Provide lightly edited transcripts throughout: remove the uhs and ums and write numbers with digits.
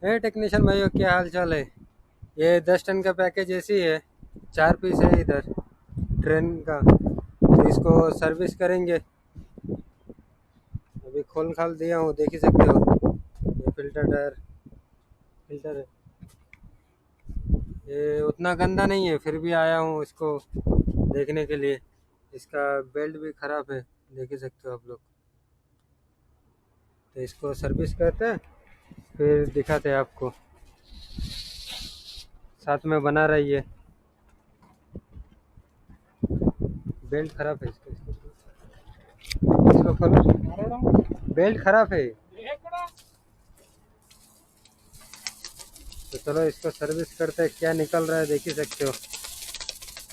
हे टेक्नीशियन भाइयों, क्या हाल चाल है। ये 10 टन का पैकेज ऐसी है। 4 पीस है इधर ट्रेन का, तो इसको सर्विस करेंगे। अभी खोल खाल दिया हूँ, देख ही सकते हो। ये फिल्टर टायर फिल्टर है। ये उतना गंदा नहीं है, फिर भी आया हूँ इसको देखने के लिए। इसका बेल्ट भी ख़राब है, देख ही सकते हो आप लोग। तो इसको सर्विस करते हैं, फिर दिखाते हैं आपको। साथ में बना रही है। बेल्ट खराब है इसको खोलो। बेल्ट खराब है। तो चलो इसको सर्विस करते हैं, क्या निकल रहा है देख ही सकते हो।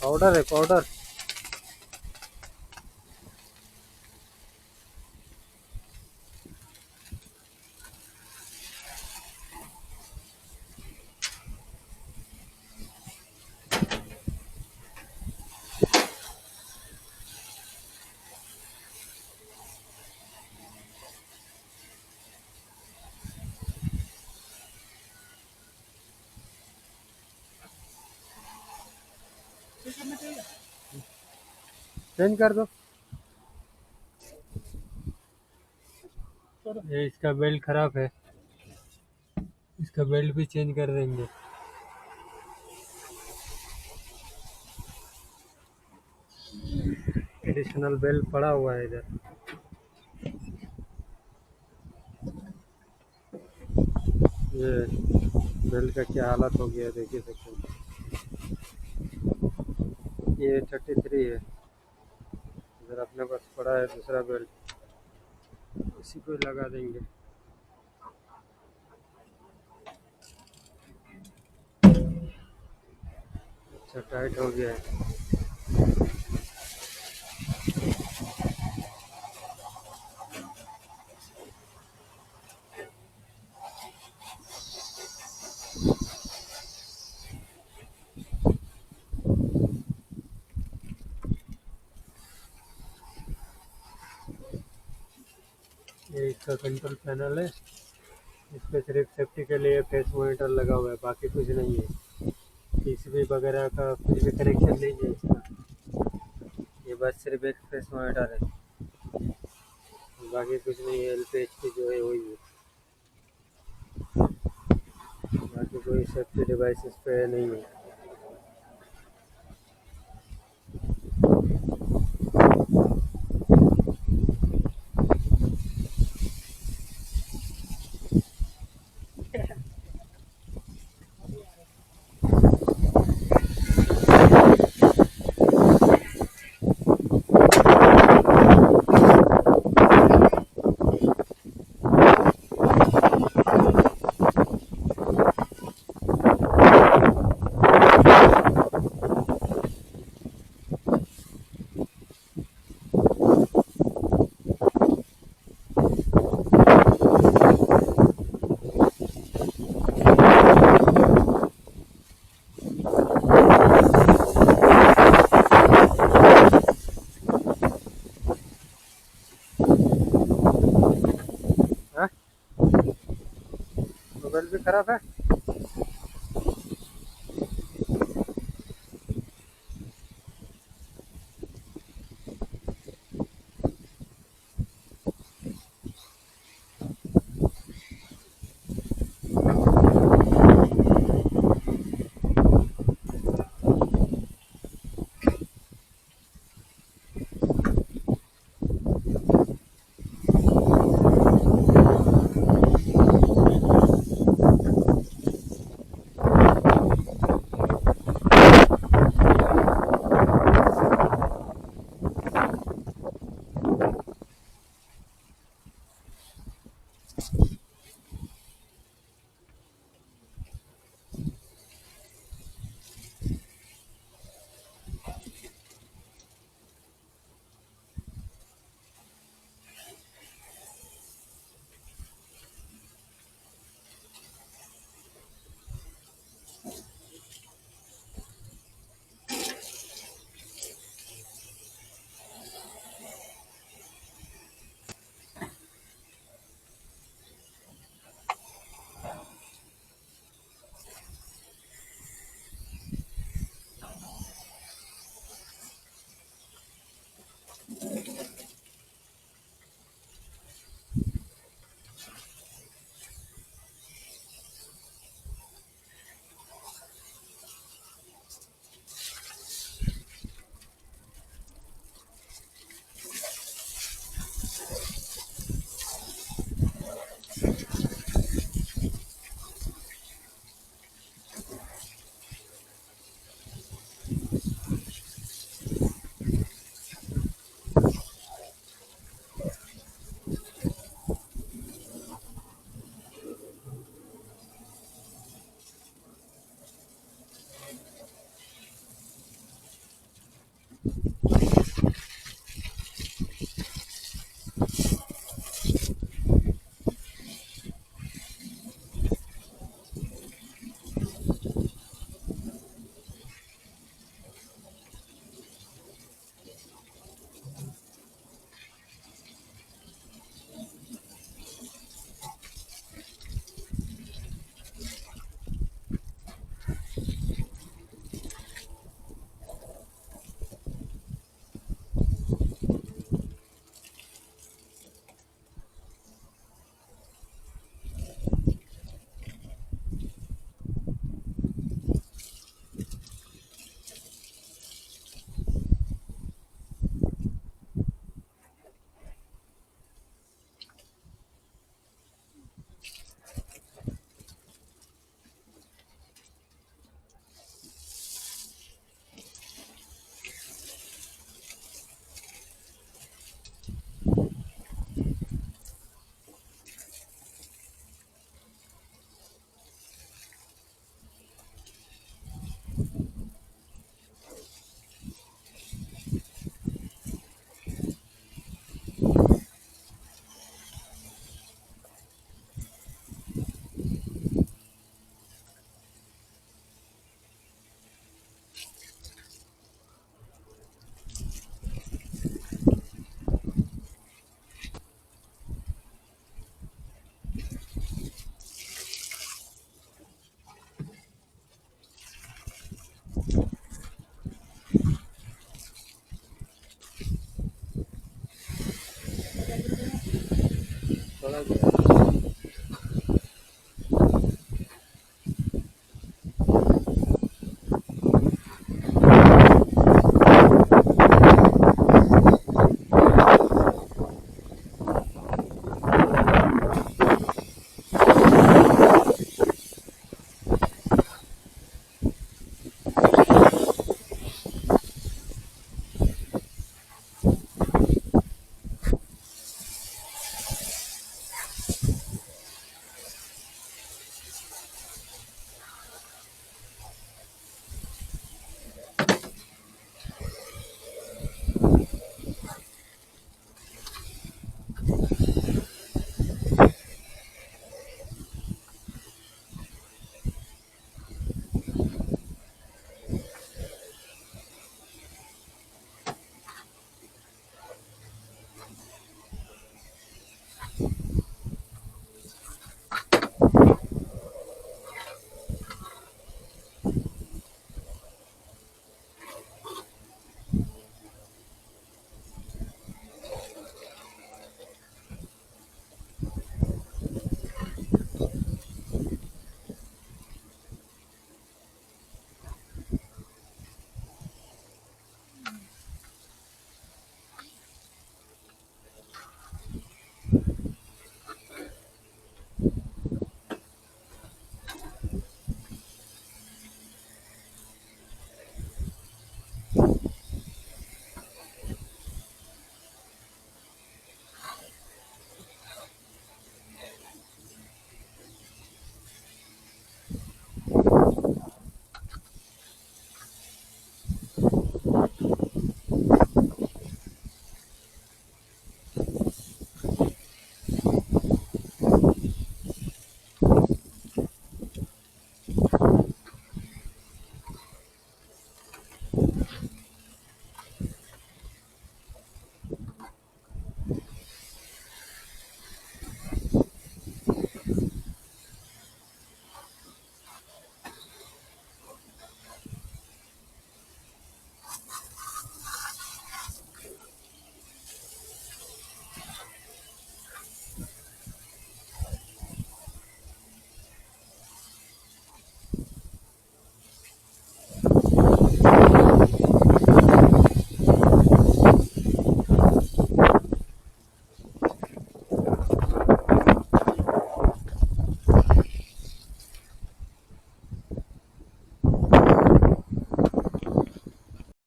पाउडर है, पाउडर। चेंज कर दो। ये इसका बेल्ट खराब है, इसका बेल्ट भी चेंज कर देंगे। एडिशनल बेल्ट पड़ा हुआ है इधर। ये बेल्ट का क्या हालत हो गया देखिए सकते हो। ये 33 है। इधर अपने पास पड़ा है दूसरा बेल्ट, इसी को लगा देंगे। अच्छा, टाइट हो गया है। ये इसका कंट्रोल पैनल है। इस पर सिर्फ सेफ्टी के लिए फेस मॉनिटर लगा हुआ है, बाकी कुछ नहीं है। पीसीबी वगैरह का कुछ भी कनेक्शन नहीं है इसका। ये बस सिर्फ एक फेस मॉनिटर है, बाकी कुछ नहीं है। एलपीएचपी जो है वही है, बाकी कोई सेफ्टी डिवाइस इस पे नहीं है। हाँ, मोबाइल भी खराब है।